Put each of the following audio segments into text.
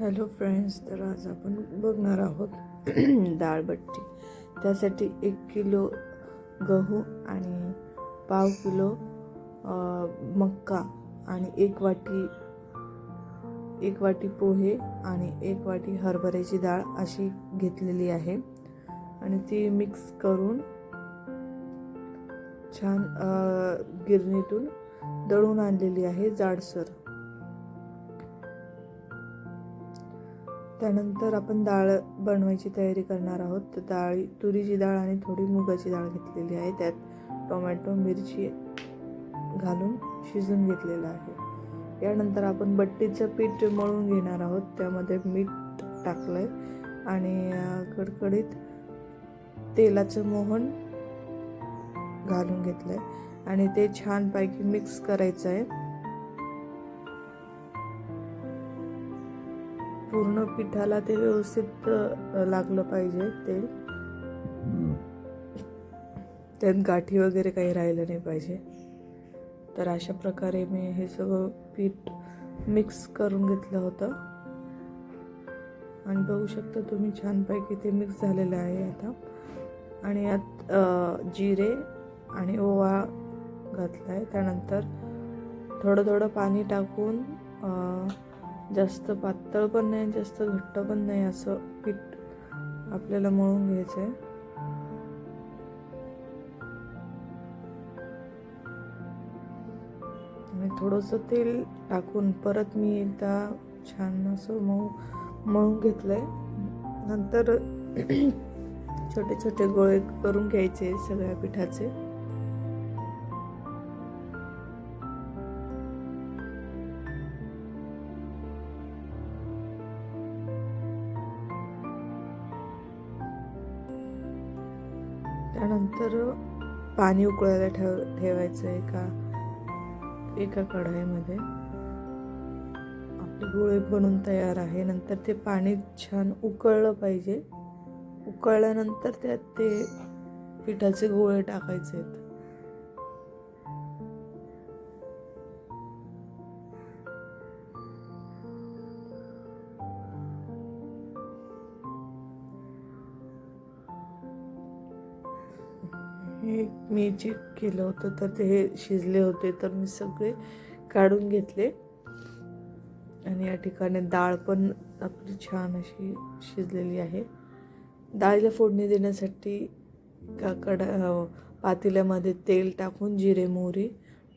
Hello friends, तर आज आपण बघणार आहोत डाळबट्टी. त्यासाठी 1 किलो गहू आणि पाव किलो मक्का आणि एक वाटी पोहे आणि 1 वाटी हरभऱ्याची डाळ अशी घेतलेली आहे आणि ती मिक्स करून छान गिरणीतून दळून आणलेली आहे जाडसर. त्यानंतर आपण डाळ बनवायची तयारी करणार आहोत. तर तुरीची डाळ आणि थोडी मुगाची डाळ घेतलेली आहे. त्यात टोमॅटो मिरची घालून शिजून घेतलेलं आहे. यानंतर आपण बट्टीचं पीठ मळून घेणार आहोत. त्यामध्ये मीठ टाकलंय आणि कडकडीत तेलाचं मोहन घालून घेतलंय आणि ते छानपैकी मिक्स करायचं आहे. पूर्ण पिठाला ते व्यवस्थित लागलं पाहिजे तेल. त्यात गाठी वगैरे काही राहिलं नाही पाहिजे. तर अशा प्रकारे मी हे सगळं पीठ मिक्स करून घेतलं होतं आणि बघू शकता तुम्ही छानपैकी ते मिक्स झालेलं आहे आता. आणि यात जिरे आणि ओवा घातला आहे. त्यानंतर थोडं थोडं पाणी टाकून जास्त पातळ पण नाही जास्त घट्ट पण नाही असं पीठ आपल्याला मळून घ्यायचं आहे. आणि थोडंसं तेल टाकून परत मी एकदा छान असं मळून घेतलंय. नंतर छोटे छोटे गोळे करून घ्यायचे सगळ्या पिठाचे. त्यानंतर पाणी उकळायला ठेवायचं एका कढईमध्ये. आपले गोळे बनून तयार आहे. नंतर ते पाणी छान उकळलं पाहिजे. उकळल्यानंतर त्यात ते पिठाचे गोळे टाकायचे आहेत. हे मी चेक केलं होतं तर ते हे शिजले होते, तर मी सगळे काढून घेतले. आणि या ठिकाणी डाळ पण आपली छान अशी शिजलेली आहे. डाळीला फोडणी देण्यासाठी पातेल्यामध्ये तेल टाकून जिरे मोहरी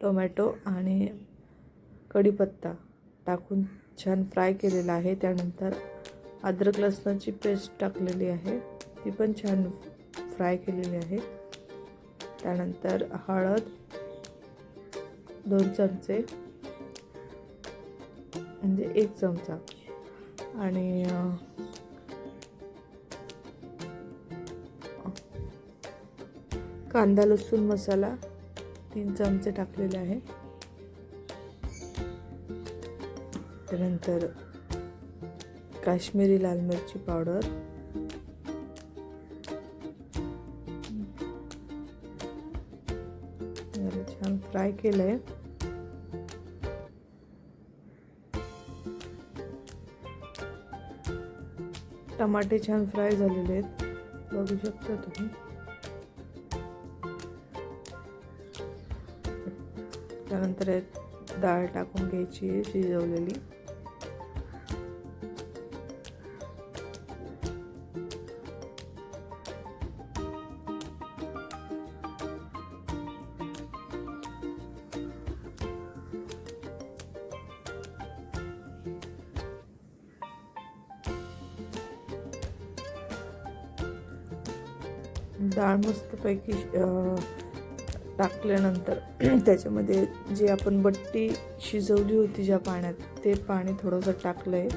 टोमॅटो आणि कढीपत्ता टाकून छान फ्राय केलेला आहे. त्यानंतर अद्रक लसणाची पेस्ट टाकलेली आहे, ती पण छान फ्राय केलेली आहे. त्यानंतर हळद 2 चमचे म्हणजे 1 चमचा आणि कांदा लसूण मसाला 3 चमचे टाकलेले आहे. त्यानंतर काश्मीरी लाल मिरची पावडर, छान फ्राय केलंय. टमाटे छान फ्राय झालेले आहेत, बघू शकता तुम्ही. त्यानंतर डाळ टाकून घ्यायची आहे शिजवलेली. डाळ मस्तपैकी टाकल्यानंतर त्याच्यामध्ये जे आपण बट्टी शिजवली होती ज्या पाण्यात, ते पाणी थोडंसं टाकलं आहे.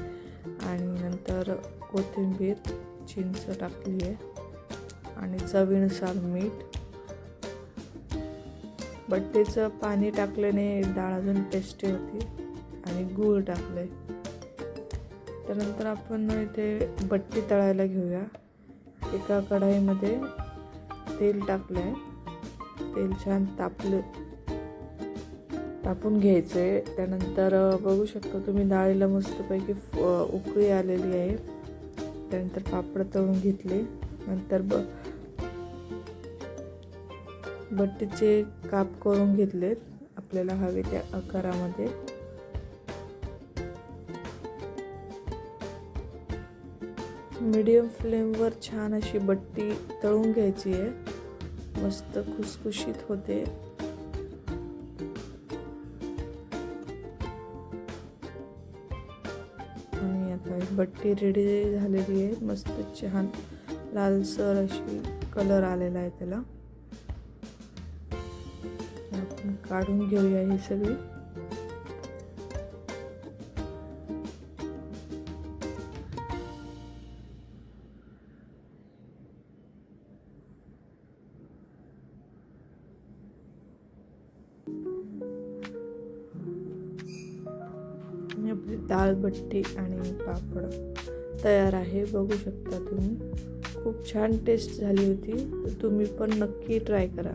आणि नंतर कोथिंबीर चिंच टाकली आहे आणि चवीनुसार मीठ. बट्टीचं पाणी टाकल्याने डाळ अजून टेस्टी होती. आणि गूळ टाकलं आहे. त्यानंतर आपण इथे बट्टी तळायला घेऊया. एका कढईमध्ये तेल टाकलं आहे. तेल छान तापून घ्यायचं आहे. त्यानंतर बघू शकता तुम्ही डाळीला मस्तपैकी उकळी आलेली आहे. त्यानंतर पापड तळून घेतले. नंतर बट्टीचे काप करून घेतलेत आपल्याला हवे त्या आकारामध्ये. मीडियम फ्लेमवर छान अशी बट्टी तळून घ्यायची आहे. मस्त खुसखुशीत होते. आणि आता बट्टी रेडी झालेली आहे. मस्त छान लालसर अशी कलर आलेला आहे त्याला. आपण काढून घेऊया ही सगळी. आपली डाळ बट्टी आणि पापड तयार आहे. बघू शकता तुम्ही. खूप छान टेस्ट झाली होती. तुम्ही पण नक्की ट्राय करा.